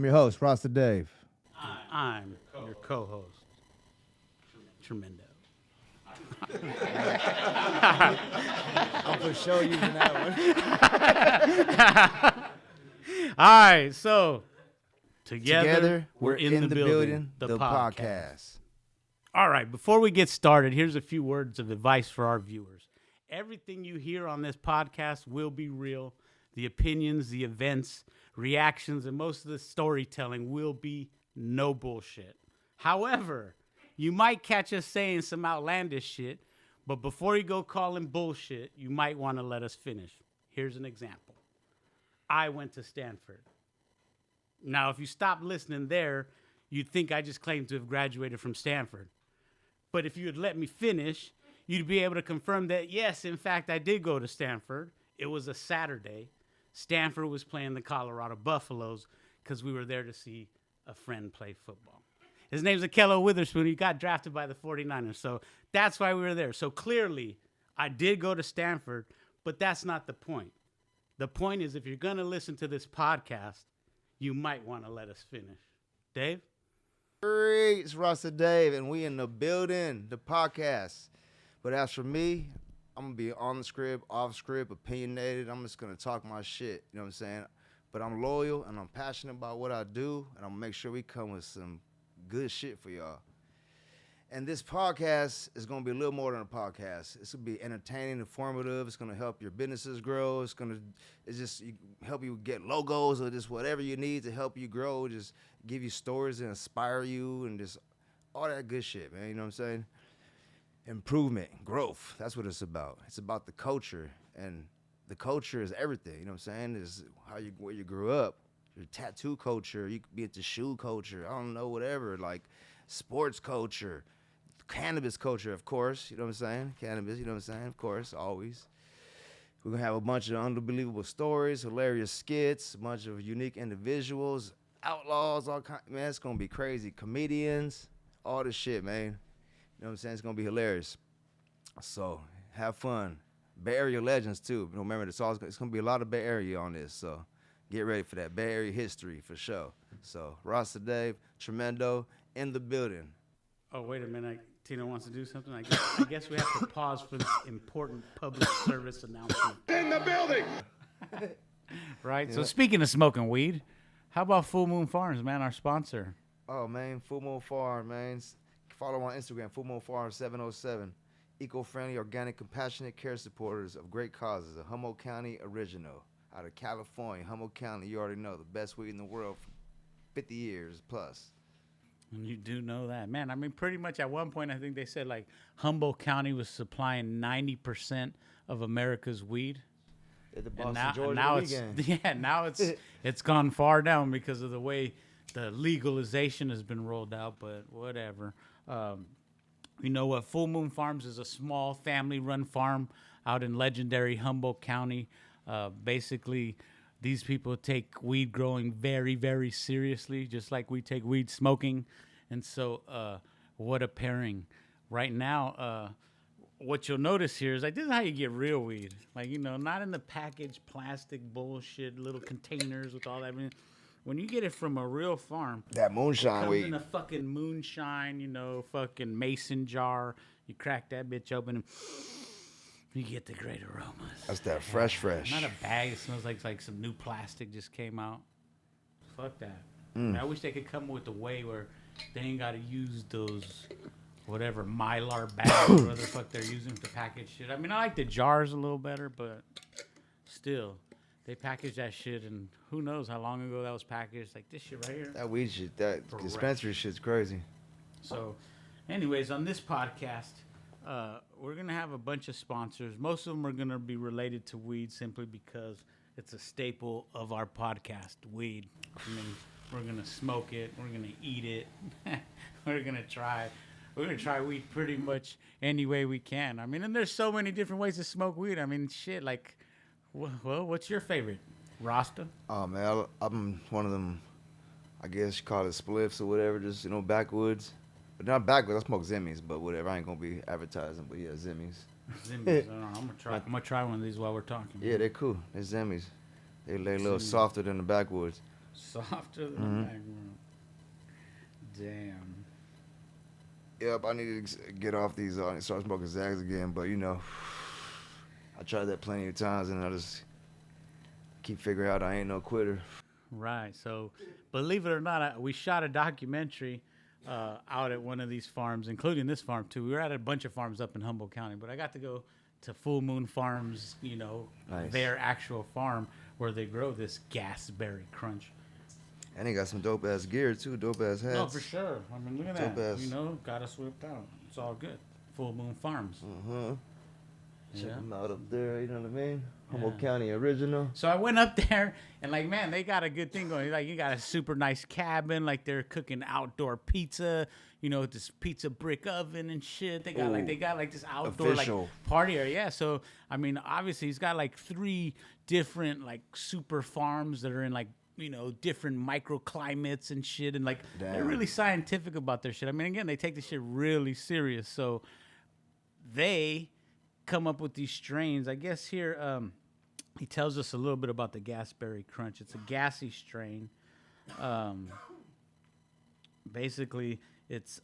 I'm your host, Rasta Dave. I'm your co-host, Tremendo. I'm for sure using that one. All right, so together we're in the building, the podcast. All right, before we get started, here's a few words of advice for our viewers. Everything you hear on this podcast will be real. The opinions, the events, reactions, and most of the storytelling will be no bullshit. However, you might catch us saying some outlandish shit, but before you go calling bullshit, you might want to let us finish. Here's an example. I went to Stanford. Now, if you stop listening there, you'd think I just claimed to have graduated from Stanford. But if you had let me finish, you'd be able to confirm that, yes, in fact, I did go to Stanford. It was a Saturday. Stanford was playing the Colorado Buffaloes because we were there to see a friend play football. His name's Akello Witherspoon. He got drafted by the 49ers, so that's why we were there. So clearly, I did go to Stanford, but that's not the point. The point is, if you're going to listen to this podcast, you might want to let us finish. Dave? Great, it's Rasta Dave, and we in the building, the podcast. But as for me, I'm going to be on the script, off script, opinionated. I'm just going to talk my shit, you know what I'm saying? But I'm loyal, and I'm passionate about what I do, and I'm going to make sure we come with some good shit for y'all. And this podcast is going to be a little more than a podcast. It's going to be entertaining, informative. It's going to help your businesses grow. It's just help you get logos or just whatever you need to help you grow. Just give you stories and inspire you and just all that good shit, man. You know what I'm saying? Improvement, growth. That's what it's about. It's about the culture, and the culture is everything. You know what I'm saying? It's where you grew up, your tattoo culture. You could be into shoe culture. I don't know, whatever. Like sports culture, cannabis culture, of course. You know what I'm saying? Cannabis. You know what I'm saying? Of course, always. We're gonna have a bunch of unbelievable stories, hilarious skits, a bunch of unique individuals, outlaws, all kind. Man, it's gonna be crazy. Comedians, all this shit, man. You know what I'm saying? It's going to be hilarious. So, have fun. Bay Area legends, too. You know, remember, it's going to be a lot of Bay Area on this. So, get ready for that. Bay Area history, for sure. So, Rasta Dave, Tremendo, in the building. Oh, wait a minute. Tino wants to do something. I guess we have to pause for this important public service announcement. In the building! Right? Yeah. So, speaking of smoking weed, how about Full Moon Farms, man, our sponsor? Oh, man, Full Moon Farm, man. Follow on Instagram, Full Moon Farm 707. Eco-friendly, organic, compassionate care supporters of great causes. A Humboldt County original out of California. Humboldt County, you already know, the best weed in the world for 50 years plus. And you do know that. Man, I mean, pretty much at one point, I think they said, like, Humboldt County was supplying 90% of America's weed. At the Boston, Georgia weekend. Now it's gone far down because of the way the legalization has been rolled out, but whatever. You know what? Full Moon Farms is a small family-run farm out in legendary Humboldt County. Basically, these people take weed growing very, very seriously, just like we take weed smoking. And so what a pairing. Right now, what you'll notice here is, like, this is how you get real weed. Like, you know, not in the packaged plastic bullshit, little containers with all that. When you get it from a real farm, that moonshine weed. It comes in a fucking moonshine, you know, fucking mason jar. You crack that bitch open and you get the great aromas. That's that fresh. Not a bag. It smells like some new plastic just came out. Fuck that. I mean, I wish they could come with a way where they ain't got to use those whatever Mylar bags or whatever the fuck they're using to package shit. I mean, I like the jars a little better, but still. They packaged that shit, and who knows how long ago that was packaged. Like this shit right here. That weed shit, that dispensary shit's crazy. So, anyways, on this podcast, we're going to have a bunch of sponsors. Most of them are going to be related to weed simply because it's a staple of our podcast, weed. I mean, we're going to smoke it. We're going to eat it. We're going to try weed pretty much any way we can. I mean, and there's so many different ways to smoke weed. I mean, shit, like... Well, what's your favorite? Rasta? Oh, man, I'm one of them, I guess you call it spliffs or whatever, just, you know, backwoods. But not backwoods, I smoke Zimmies, but whatever. I ain't going to be advertising, but yeah, Zimmies. Zimmies, I'm gonna try one of these while we're talking. Yeah, they're cool. They're Zimmies. They're a little softer than the backwoods. Softer than the back room. Damn. Yep, I need to get off these and start smoking Zags again. But you know, I tried that plenty of times, and I just keep figuring out I ain't no quitter. Right. So, believe it or not, we shot a documentary out at one of these farms, including this farm too. We were at a bunch of farms up in Humboldt County, but I got to go to Full Moon Farms, you know, Nice. their actual farm where they grow this Gasberry Crunch. And they got some dope ass gear too, dope ass hats. Oh, for sure. I mean, look at Dope that. ass. You know, got us whipped out. It's all good. Full Moon Farms. Check Yeah. them out up there. You know what I mean? Humboldt Yeah. County original. So I went up there and like, man, they got a good thing going. Like, you got a super nice cabin. Like, they're cooking outdoor pizza. You know, with this pizza brick oven and shit. They got like this outdoor Official. like party area. Yeah. So I mean, obviously, he's got like 3 different like super farms that are in like, you know, different microclimates and shit, and like they're Damn. really scientific about their shit. I mean, again, they take this shit really serious. So they come up with these strains. I guess here he tells us a little bit about the Gasberry Crunch. It's a gassy strain. Basically, it's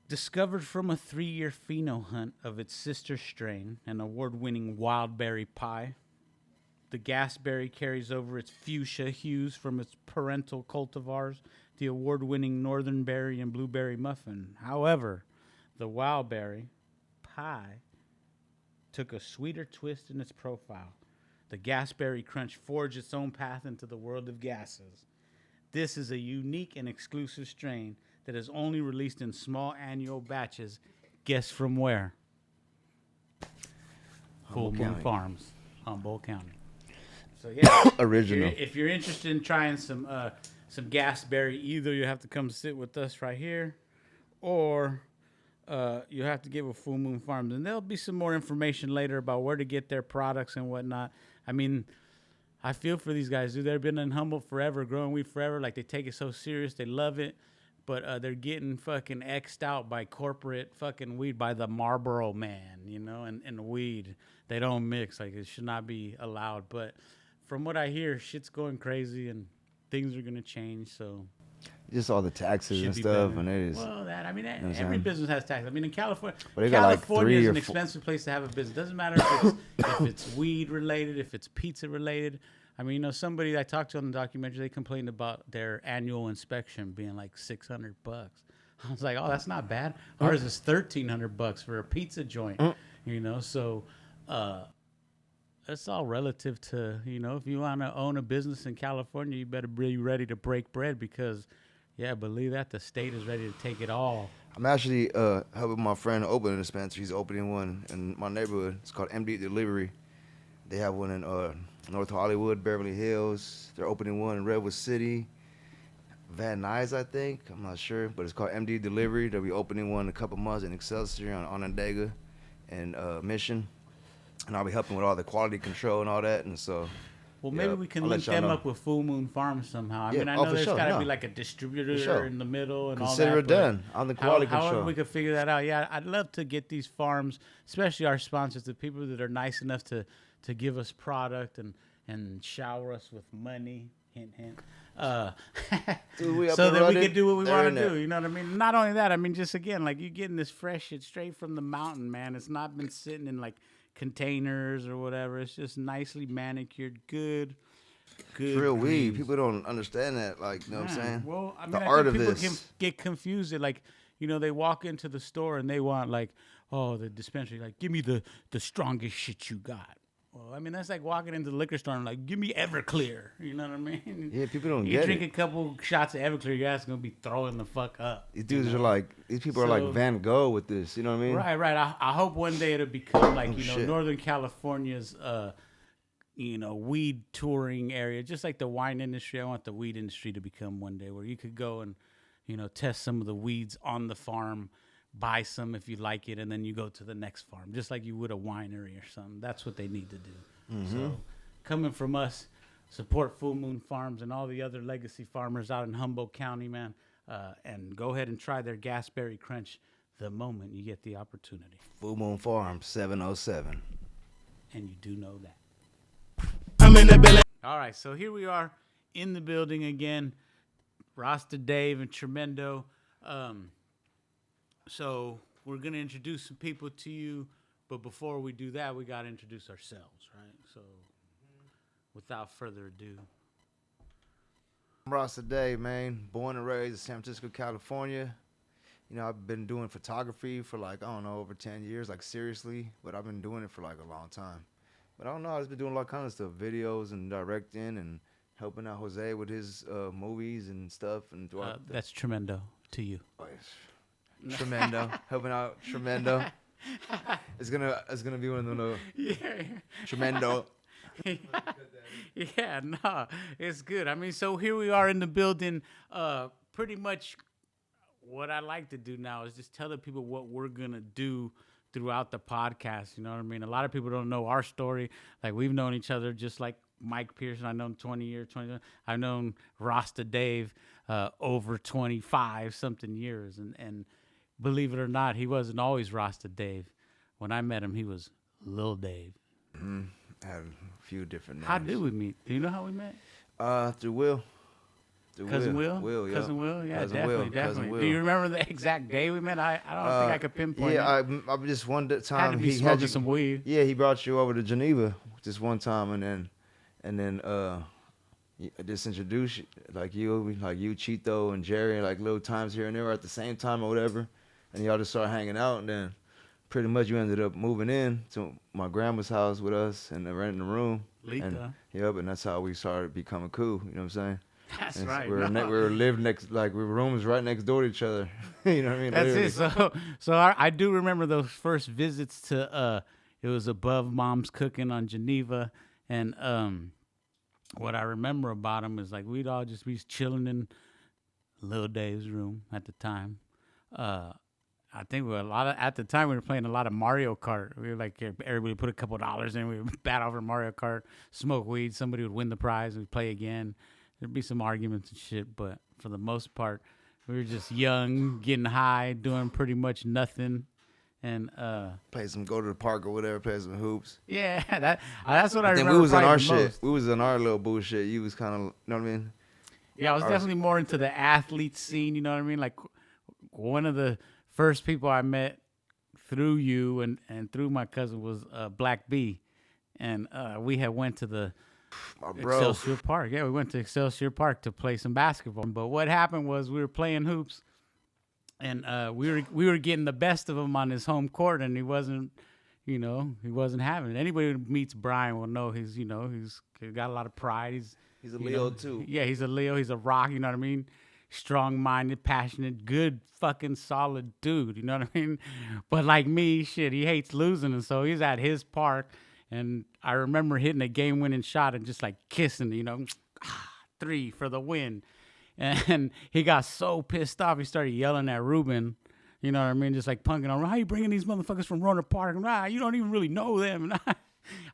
discovered from a 3-year pheno hunt of its sister strain, an award-winning wildberry pie. The Gasberry carries over its fuchsia hues from its parental cultivars, the award-winning Northern Berry and Blueberry Muffin. However, the Wildberry pie took a sweeter twist in its profile. The Gasberry Crunch forged its own path into the world of gases. This is a unique and exclusive strain that is only released in small annual batches. Guess from where? Full Humboldt Moon County. Farms, Humboldt County. So yeah, Original. If you're interested in trying some Gasberry, either you have to come sit with us right here, or you have to get with Full Moon Farms, and there'll be some more information later about where to get their products and whatnot. I mean, I feel for these guys, dude. They've been in Humboldt forever, growing weed forever. Like, they take it so serious, they love it, but they're getting fucking X'd out by corporate fucking weed, by the Marlboro man, you know, and weed. They don't mix. Like, it should not be allowed. But from what I hear, shit's going crazy and things are gonna change. So Just all the taxes should and be stuff, better. and it is. Well, that I mean, what I'm every saying? business has taxes. I mean, in California, But they got like California 3 is or an 4 expensive place to have a business. Doesn't matter if it's weed related, if it's pizza related. I mean, you know, somebody I talked to on the documentary, they complained about their annual inspection being like $600. I was like, oh, that's not bad. Ours is $1,300 for a pizza joint. You know, so it's all relative to, you know, if you want to own a business in California, you better be ready to break bread because, yeah, believe that, the state is ready to take it all. I'm actually helping my friend open a dispensary. He's opening one in my neighborhood. It's called MD Delivery. They have one in North Hollywood, Beverly Hills. They're opening one in Redwood City, Van Nuys, I think. I'm not sure, but it's called MD Delivery. They'll be opening one in a couple months in Excelsior on Onondaga and Mission. And I'll be helping with all the quality control and all that. And so, Well, maybe yeah, we can I'll let link y'all them know. up with Full Moon Farms somehow. I Yeah, mean, I oh, know for there's sure, got to no. be like a distributor sure. in the middle and Consider all it that. done on the quality However control. we could figure that out. Yeah, I'd love to get these farms, especially our sponsors, the people that are nice enough to give us product and shower us with money. Hint, hint. Dude, we up So and that we running. could do what we They're want in to there. do. You know what I mean? Not only that, I mean, just again, like, you're getting this fresh shit straight from the mountain, man. It's not been sitting in like containers or whatever. It's just nicely manicured, good. Real weed. greens. People don't understand that. Like, you know what I'm Yeah, saying? Well, I mean, The I art think of people this. can get confused. Like, you know, they walk into the store and they want like, oh, the dispensary, like, give me the strongest shit you got. Well, I mean, that's like walking into the liquor store and like, give me Everclear. You know what I mean? Yeah, people don't You get drink it. a couple shots of Everclear, your ass is gonna be throwing the fuck up. These dudes are like, these people are So- like Van Gogh with this. You know what I mean? Right. I hope one day it'll become like, Oh, you know, shit. Northern California's, you know, weed touring area, just like the wine industry. I want the weed industry to become one day where you could go and, you know, test some of the weeds on the farm, buy some if you like it, and then you go to the next farm, just like you would a winery or something. That's what they need to do. So, coming from us, support Full Moon Farms and all the other legacy farmers out in Humboldt County, man, and go ahead and try their Gasberry Crunch the moment you get the opportunity. Full Moon Farm 707. And you do know that. I'm in the building. All right, so here we are in the building again, Rasta Dave and Tremendo. So we're going to introduce some people to you, but before we do that, we got to introduce ourselves, right? So without further ado. I'm Rasta Dave, man. Born and raised in San Francisco, California. You know, I've been doing photography for like, I don't know, over 10 years, like seriously, but I've been doing it for like a long time. But I don't know, I've just been doing a lot of kind of stuff, videos and directing and helping out Jose with his movies and stuff. And That's Tremendo to you. Oh, yes. Tremendo, helping out Tremendo. It's gonna be one of those Tremendo. Yeah, no, it's good. I mean, so here we are in the building. Pretty much what I like to do now is just tell the people what we're gonna do throughout the podcast. You know what I mean? A lot of people don't know our story. Like, we've known each other just like Mike Pierson. I've known 20 years. I've known Rasta Dave over 25 something years. And believe it or not, he wasn't always Rasta Dave. When I met him, he was Lil Dave. Mm-hmm. I had a few different names. How did we meet? Do you know how we met? Through Will. Cousin Will? Will, yeah. Cousin Will? Yeah, Cousin definitely, Will. definitely. Cousin Will. Do you remember the exact day we met? I don't think I could pinpoint it. I just one time Had to be he smoking had you, some weed. Yeah, he brought you over to Geneva just one time, and then just introduced you, like you, Chito and Jerry, like little times here and there at the same time or whatever, and y'all just started hanging out, and then pretty much you ended up moving in to my grandma's house with us and renting a room. Lita. And that's how we started becoming cool. You know what I'm saying? That's And right. We were lived next, like we were rooms right next door to each other. You know what I mean? That's Literally. it. So I do remember those first visits to it was above Mom's Cooking on Geneva, and what I remember about them is like we'd all just be chilling in Lil Dave's room at the time. I think at the time we were playing a lot of Mario Kart. We were like, everybody put a couple dollars in, we would bat over Mario Kart, smoke weed, somebody would win the prize, we'd play again. There'd be some arguments and shit, but for the most part, we were just young, getting high, doing pretty much nothing, and Go to the park or whatever, play some hoops. yeah, that's what I Then remember. we was in probably our the shit. most. We was in our little bullshit. You was kind of, you know what I mean? Yeah, I was definitely more into the athlete scene. You know what I mean? Like one of the first people I met through you and through my cousin was Black B, and we had went to the Excelsior Park. Yeah, we went to Excelsior Park to play some basketball. But what happened was we were playing hoops, and we were getting the best of him on his home court, and he wasn't having it. Anybody who meets Brian will know he's got a lot of pride. He's a Leo too. Yeah, he's a Leo. He's a rock. You know what I mean? Strong-minded, passionate, good, fucking solid dude. You know what I mean? But like me, shit, he hates losing, and so he's at his park. And I remember hitting a game-winning shot and just like kissing, 3 for the win. And he got so pissed off, he started yelling at Ruben. You know what I mean? Just like punking on, how you bringing these motherfuckers from Roner Park? Nah, you don't even really know them.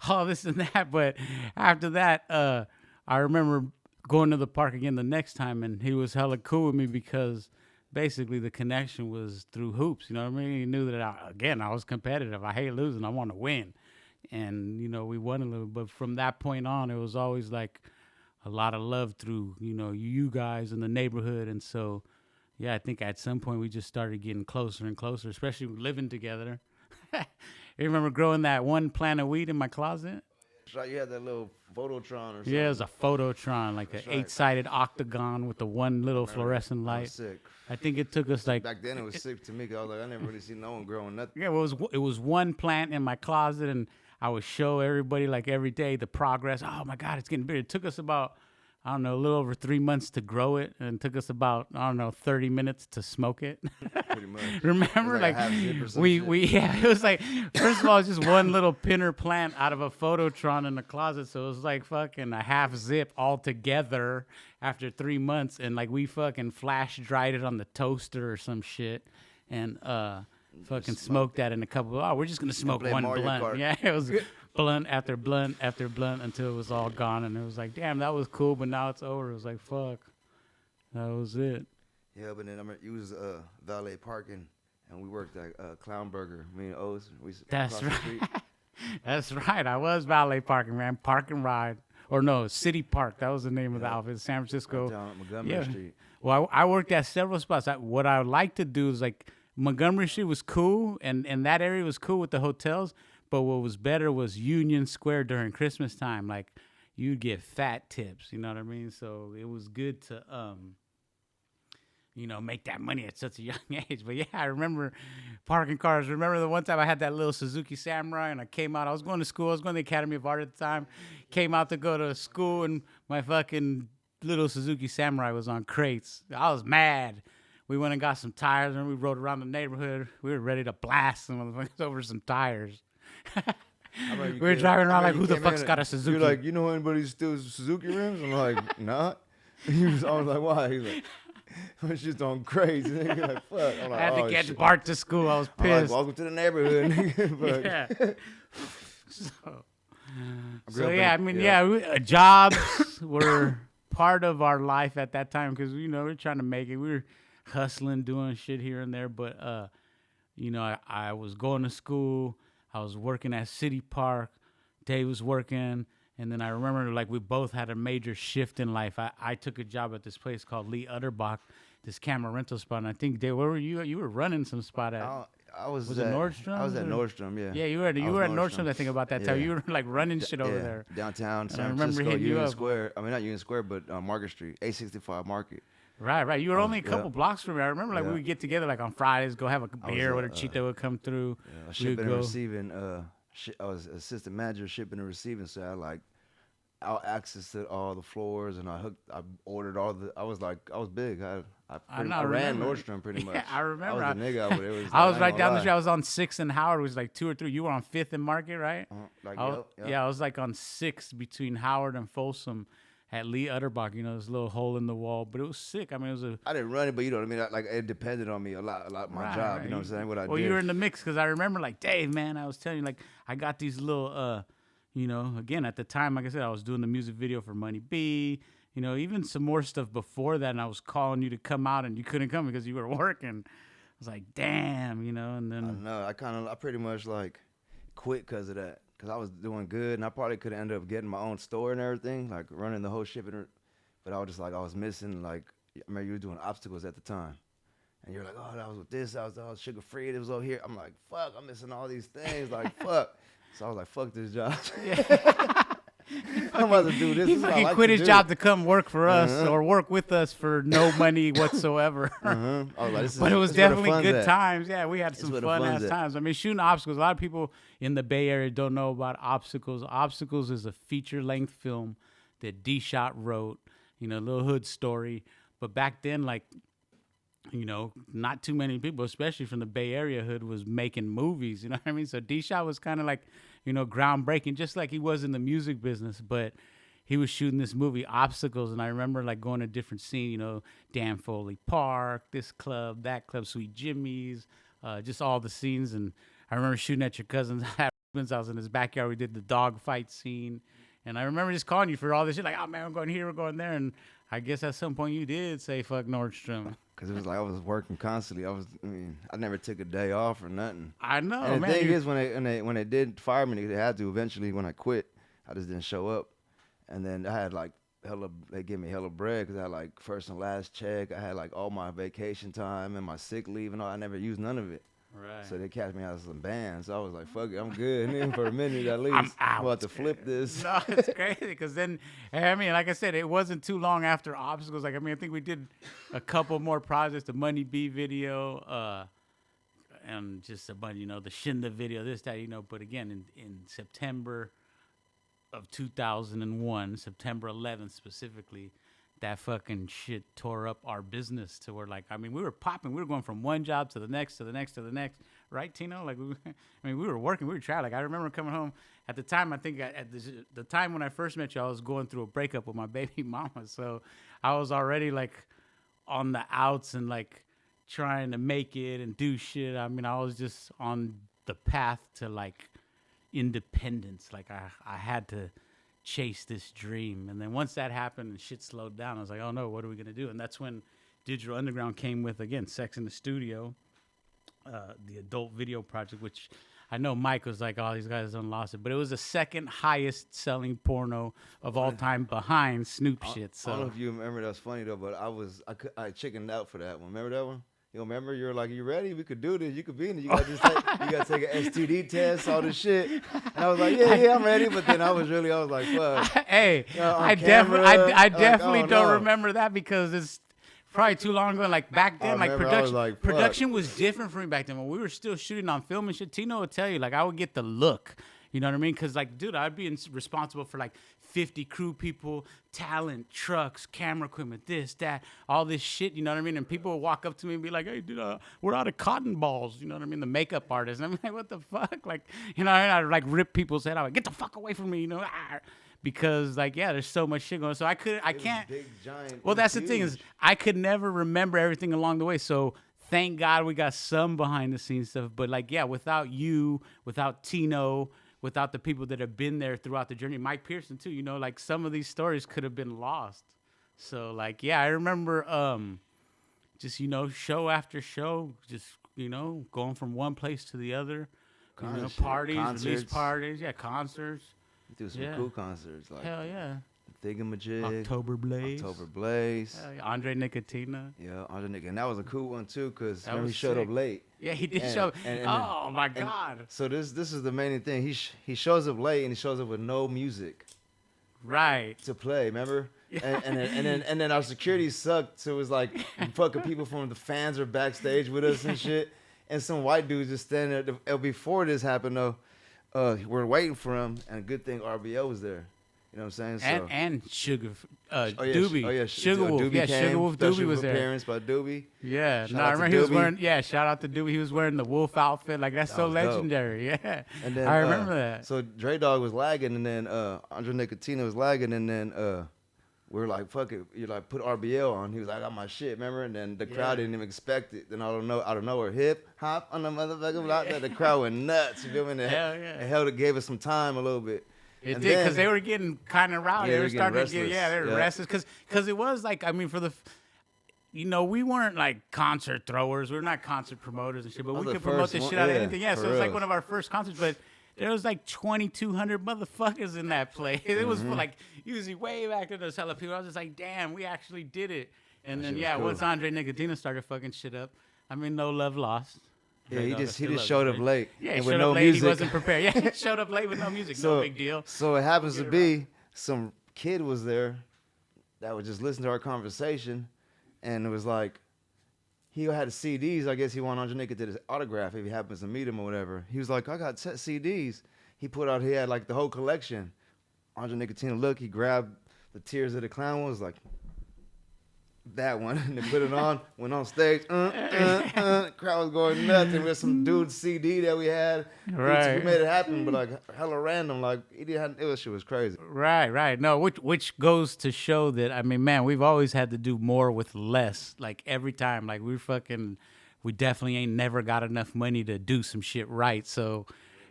All this and that. But after that, I remember going to the park again the next time, and he was hella cool with me because basically the connection was through hoops. You know what I mean? He knew that, I was competitive. I hate losing. I want to win. And, we won a little, but from that point on, it was always like a lot of love through, you guys in the neighborhood. And so, yeah, I think at some point we just started getting closer and closer, especially living together. You remember growing that one plant of weed in my closet? You had that little Phototron or something. Yeah, it was a Phototron, like an 8-sided octagon with the one little fluorescent light. Sick. I think it took us like... Back then it was sick to me because I was like, I never really seen no one growing nothing. Yeah, it was one plant in my closet, and I would show everybody like every day the progress. Oh my God, it's getting bigger. It took us about, a little over 3 months to grow it, and it took us about, 30 minutes to smoke it. Pretty much. Remember, It was like like a half zip or some it was like, first of all, it's just one little pinner plant out of a Phototron in the closet, so it was like fucking a half zip all together after 3 months, and like we fucking flash dried it on the toaster or some shit, and fucking smoked that in a couple of hours. We're just gonna smoke one Mario blunt. Kart. Yeah, it was blunt after blunt after blunt until it was all gone, and it was like, damn, that was cool, but now it's over. It was like, fuck, that was it. Yeah, but then I remember you was valet parking, and we worked at Clown Burger. Me and O's. That's right. That's right. I was valet parking, man. Park and ride. or no, City Park. That was the name of the outfit. San Francisco. Down Montgomery Yeah. Street. Well, I worked at several spots. What I would like to do is like Montgomery Street was cool, and that area was cool with the hotels. But what was better was Union Square during Christmas time. Like you'd get fat tips. You know what I mean? So it was good to make that money at such a young age. But yeah, I remember parking cars. Remember the one time I had that little Suzuki Samurai and I came out. I was going to school. I was going to the Academy of Art at the time. Came out to go to school and my fucking little Suzuki Samurai was on crates. I was mad. We went and got some tires and we rode around the neighborhood. We were ready to blast some motherfuckers over some tires. We were driving around like, who the fuck's got a Suzuki? You're like, you know anybody who steals Suzuki rims? I'm like, nah. I was like, why? He's like, it's just on crazy. Nigga, like, fuck. I'm like, I had to catch shit. Bart to school. I was I'm like, pissed. welcome to the neighborhood. Nigga. Yeah. Yeah. Jobs were part of our life at that time because we were trying to make it. We were hustling, doing shit here and there. But I was going to school. I was working at City Park. Dave was working. And then I remember, like, we both had a major shift in life. I took a job at this place called Lee Utterbach, this camera rental spot. And I think, Dave, where were you? You were running some spot at. I was it at Nordstrom? I was at Nordstrom, yeah. Yeah, you were at Nordstrom, I think, about that time. Yeah. You were, like, running shit over Yeah, there. downtown And I San remember Francisco, hitting you Union up. Square. I mean, not Union Square, but Market Street, 865 Market. Right. You were only a couple yeah. blocks from me. I remember, like, Yeah. we would get together, like, on Fridays, go have a beer, or a Cheetah would come through. Yeah, shipping and receiving. I was assistant manager shipping and receiving, so I like out access to all the floors, and I ordered all the. I was big. I ran Nordstrom pretty much. Yeah, I remember. I was the nigga over there. I was right down the street. I was on 6th and Howard. It was like 2 or 3. You were on 5th and Market, right? Yep. Yeah, I was like on 6th between Howard and Folsom at Lee Utterbach. This little hole in the wall, but it was sick. I mean, it was I didn't run it, but you know what I mean. Like it depended on me a lot. My job. Right. You know what I'm saying? What I did. Well, you were in the mix because I remember, like, Dave, man, I was telling you, like, I got these little, again, at the time, like I said, I was doing the music video for Money B, even some more stuff before that, and I was calling you to come out, and you couldn't come because you were working. I was like, damn, and then. I know. I pretty much, like, quit because of that. Because I was doing good, and I probably could have ended up getting my own store and everything, like, running the whole shipping. But I was just, like, I was missing, like, I remember you were doing obstacles at the time. And you're like, oh, that was with this. I was sugar-free. It was over here. I'm like, fuck, I'm missing all these things. Like, fuck. So I was like, fuck this job. I'm about to do this. He This is what I fucking like quit to his do. job to come work for us or work with us for no money whatsoever. I was like, But it was this is where the definitely fun's good at. times. Yeah, we had This some is where the fun fun's ass at. times. I mean, shooting obstacles. A lot of people in the Bay Area don't know about Obstacles. Obstacles is a feature-length film that D-Shot wrote. Little hood story. But back then, like, not too many people, especially from the Bay Area hood, was making movies. You know what I mean? So D-Shot was kind of like, groundbreaking, just like he was in the music business. But he was shooting this movie, Obstacles, and I remember, like, going to different scenes, Dan Foley Park, this club, that club, Sweet Jimmy's, just all the scenes. And I remember shooting at your cousin's house in his backyard. We did the dog fight scene. And I remember just calling you for all this shit, like, oh, man, we're going here, we're going there. And I guess at some point you did say, fuck Nordstrom. Because it was like I was working constantly. I never took a day off or nothing. I know, And the man. thing is, when they did fire me, they had to eventually. When I quit, I just didn't show up. And then I had like they gave me hella bread because I had like first and last check. I had like all my vacation time and my sick leave and all. I never used none of it. Right. So they catch me out of some bands. So I was like, fuck it, I'm good. And then for a minute at least, I'm out. about to flip this. No, it's crazy because then, I mean, like I said, it wasn't too long after Obstacles. Like, I mean, I think we did a couple more projects, the Money B video, and just a bunch, the Shinda video, this, that, But again, in September of 2001, September 11th specifically, that fucking shit tore up our business to where, like, I mean, we were popping. We were going from one job to the next, to the next, to the next. Right, Tino? Like, we were working. We were trying. Like, I remember coming home. At the time, I think at the time when I first met you, I was going through a breakup with my baby mama. So I was already, like, on the outs and, like, trying to make it and do shit. I mean, I was just on the path to, like, independence. Like, I had to chase this dream. And then once that happened and shit slowed down, I was like, oh no, what are we gonna do? And that's when Digital Underground came with, again, Sex in the Studio, the adult video project, which I know Mike was like, "Oh, these guys done lost it," but it was the second highest selling porno of all time behind Snoop shit. I don't know So if you remember. That's funny though, but I chickened out for that one. Remember that one? You remember? You were like, "You ready? We could do this. You could be in it. You got to take an STD test, all this shit." And I was like, "Yeah, I'm ready." But then I was like, "Fuck." hey, You know, on I camera, definitely oh, don't no. remember that because it's probably too long ago. Like back then, like remember, I was production, like, fuck. production was different for me back then. When we were still shooting on film and shit, Tino would tell you, like I would get the look. You know what I mean? Because like, dude, I'd be responsible for like 50 crew people, talent, trucks, camera equipment, this, that, all this shit. You know what I mean? And people would walk up to me and be like, "Hey, dude, we're out of cotton balls." You know what I mean? The makeup artist. And I'm like, "What the fuck?" Like, you know, and I'd like rip people's head out. Like, "Get the fuck away from me!" You know, because like, yeah, there's so much shit going on. So I can't. Big, giant. Well, that's the thing huge. is, I could never remember everything along the way. So thank God we got some behind the scenes stuff. But like, yeah, without you, without Tino, without the people that have been there throughout the journey, Mike Pierson too, you know, like some of these stories could have been lost. So like, yeah, I remember just, you know, show after show, just, you know, going from one place to the other, you know, parties, release parties, yeah, concerts. Do some cool concerts like Hell yeah. Thingamajig, October Blaze. Andre Nicotina. Yeah, Andre Nick, and that was a cool one too, cause That remember he was showed sick. up late. Yeah, he did And- show. and- Oh my God! So this is the main thing. He shows up late and he shows up with no music Right. to play. Remember? And then our security sucked. So it was like fucking people from the fans are backstage with us and shit. And some white dudes just standing there. Before this happened though, we're waiting for him, and a good thing RBO was there. You know what I'm saying? So, And Sugar Doobie. Doobie. Sugar Wolf. Doobie Yeah, came, Sugar Wolf special Doobie was there. appearance by Doobie. Yeah. Shout No, out I to remember he was Doobie. wearing. Yeah, shout out to Doobie. He was wearing the wolf outfit. Like that's so was dope. legendary. Yeah. And then, I remember that. So Dre Dog was lagging, and then Andre Nicotina was lagging, and then we were like, "Fuck it," you like put RBL on. He was like, "I got my shit," remember? And then the crowd didn't even expect it. Then out of nowhere, hip hop on the motherfucker block. The crowd went nuts. You feel me? Hell yeah. It held. It gave us some time a little bit. It And did because then- they were getting kind of rowdy. Yeah, they were they were starting to getting get they were restless. restless because it was like I mean for the. You know, we weren't like concert throwers. We're not concert promoters and shit, but That we was could the promote first this one. shit out of Yeah, anything. Yeah, for so it was like real. one of our first concerts, but there was like 2,200 motherfuckers in that place. It was Mm-hmm. like usually way back there. There's hella people. I was just like, damn, we actually did it. And then shit was yeah, cool. once Andre Nicotina started fucking shit up, I mean, no love lost. Yeah, he Dre Dog just still loves showed it. up late. Yeah, he and with showed no up late. music. He wasn't prepared. Yeah, he showed up late with no music. No big deal. So it happens to be some kid was there that would just listen to our conversation, and it was like he had CDs. I guess he wanted Andre Nick to his autograph if he happens to meet him or whatever. He was like, "I got CDs." He had like the whole collection. Andre Nicotina looked. He grabbed the Tears of the Clown one. Was like that one, and they put it on. Went on stage. Crowd was going nuts. And with some dude's CD that we had. Right. We made it happen, but like hella random. Like shit was crazy. Right. No, which goes to show that I mean, man, we've always had to do more with less. Like every time, like we definitely ain't never got enough money to do some shit right. So,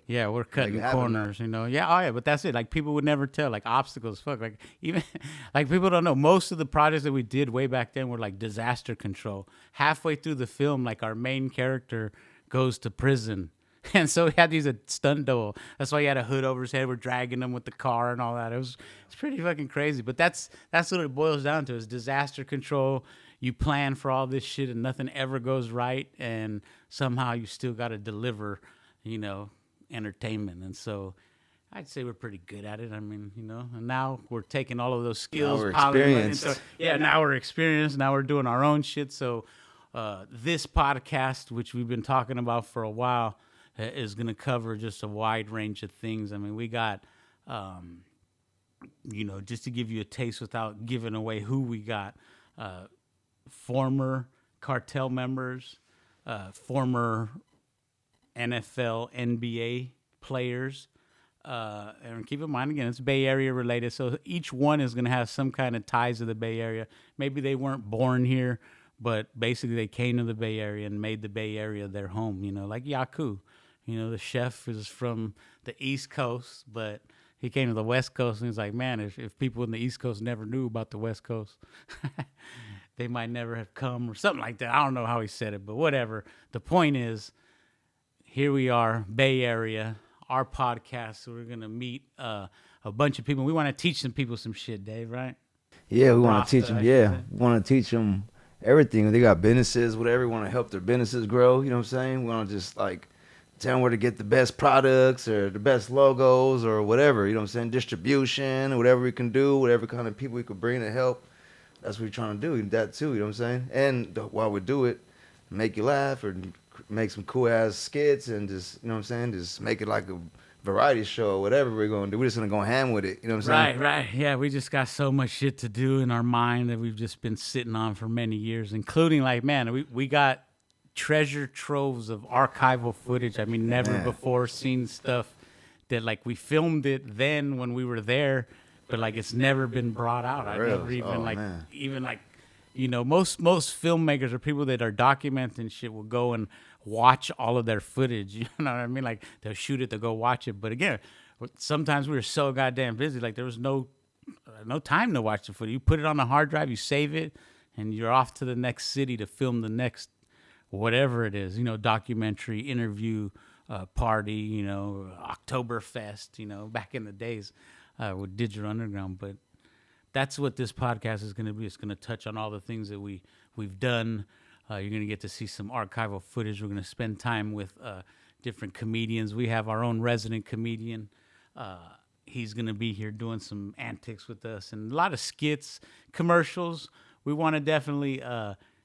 yeah, we're cutting happen. corners, you know. Yeah, oh yeah, but that's it. Like people would never tell. Like obstacles, fuck. Like even like people don't know. Most of the projects that we did way back then were like disaster control. Halfway through the film, like our main character goes to prison. And so he had to use a stunt double. That's why he had a hood over his head. We're dragging him with the car and all that. It's pretty fucking crazy. But that's what it boils down to is disaster control. You plan for all this shit and nothing ever goes right. And somehow you still got to deliver, you know, entertainment. And so I'd say we're pretty good at it. I mean, you know, and now we're taking all of those skills. we're piling them experienced. into- yeah, now we're experienced. Now we're doing our own shit. So this podcast, which we've been talking about for a while, is going to cover just a wide range of things. I mean, we got, you know, just to give you a taste without giving away who we got, former cartel members, former NFL, NBA players. And keep in mind, again, it's Bay Area related. So each one is going to have some kind of ties to the Bay Area. Maybe they weren't born here, but basically they came to the Bay Area and made the Bay Area their home, you know, like Yaku. You know, the chef is from the East Coast, but he came to the West Coast and he's like, man, if people in the East Coast never knew about the West Coast, they might never have come or something like that. I don't know how he said it, but whatever. The point is, here we are, Bay Area, our podcast. So we're going to meet a bunch of people. We want to teach some people some shit, Dave, right? Yeah, we want Rasta, to teach them. I Yeah, should say. we want to teach them everything. They got businesses, whatever. We want to help their businesses grow. You know what I'm saying? We want to just like tell them where to get the best products or the best logos or whatever. You know what I'm saying? Distribution, whatever we can do, whatever kind of people we could bring to help. That's what we're trying to do. That too. You know what I'm saying? And while we do it, make you laugh or make some cool ass skits and just, you know what I'm saying? Just make it like a variety show or whatever we're going to do. We're just going to go ham with it. You know what I'm saying? Right. Yeah, we just got so much shit to do in our mind that we've just been sitting on for many years, including like, man, we got treasure troves of archival footage. I mean, never before seen stuff that like we filmed it then when we were there, but like it's never been brought out. I never even most filmmakers or people that are documenting shit will go and watch all of their footage. You know what I mean? Like they'll shoot it, they'll go watch it. But again, sometimes we were so goddamn busy, like there was no time to watch the footage. You put it on the hard drive, you save it, and you're off to the next city to film the next whatever it is, documentary, interview, party, Oktoberfest, back in the days with Digital Underground. But that's what this podcast is going to be. It's going to touch on all the things that we've done. You're going to get to see some archival footage. We're going to spend time with different comedians. We have our own resident comedian. He's going to be here doing some antics with us and a lot of skits, commercials. We want to definitely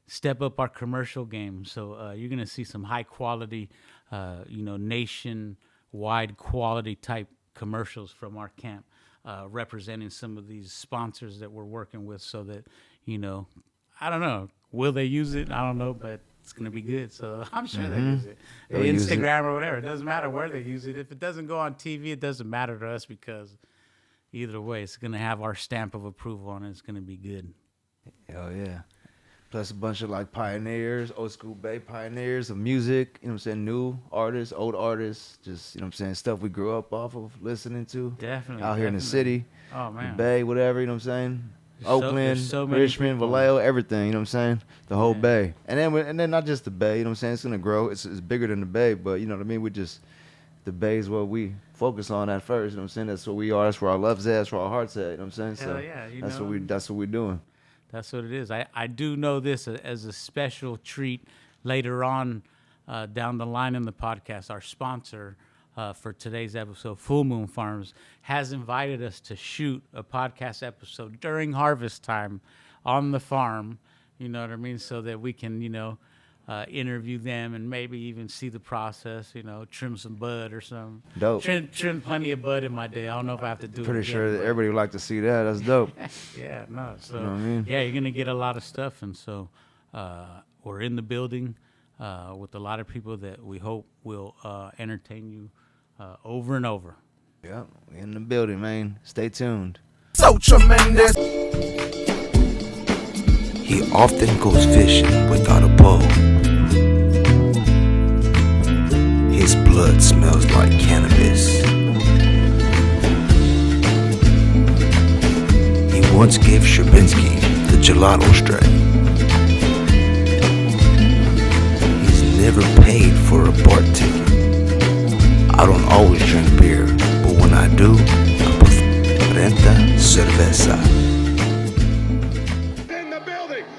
step up our commercial game. So you're going to see some high quality, nationwide quality type commercials from our camp, representing some of these sponsors that we're working with so that, I don't know, will they use it? I don't know, but it's going to be good. So I'm sure they use it. Instagram or whatever. It doesn't matter where they use it. If it doesn't go on TV, it doesn't matter to us because either way, it's going to have our stamp of approval on it. It's going to be good. Hell yeah. Plus a bunch of like pioneers, old school Bay pioneers of music, new artists, old artists, just, stuff we grew up off of listening to. Definitely. Out here in the city. Oh, man. The Bay, whatever, Oakland, so many Richmond, people. Vallejo, everything, the whole Bay. And then not just the Bay, it's going to grow. It's bigger than the Bay, but you know what I mean? The Bay is what we focus on at first, That's what we are, that's where our love's at, that's where our heart's at, Hell So yeah, that's what we're doing. That's what it is. I do know this as a special treat later on down the line in the podcast. Our sponsor for today's episode, Full Moon Farms, has invited us to shoot a podcast episode during harvest time on the farm, you know what I mean, so that we can, interview them and maybe even see the process, trim some bud or something. Dope. Trim plenty of bud in my day. I don't know if I have to do it Pretty again, sure that but- everybody would like to see that. That's dope. Yeah, no. So, You know what I mean? yeah, you're going to get a lot of stuff. And so we're in the building with a lot of people that we hope will entertain you over and over. Yep, we in the building, man. Stay tuned. So tremendous. He often goes fishing without a bow. His blood smells like cannabis. He once gave Shabinsky the gelato strain. He's never paid for a BART ticket. I don't always drink beer, but when I do, I prefer Renta Cerveza.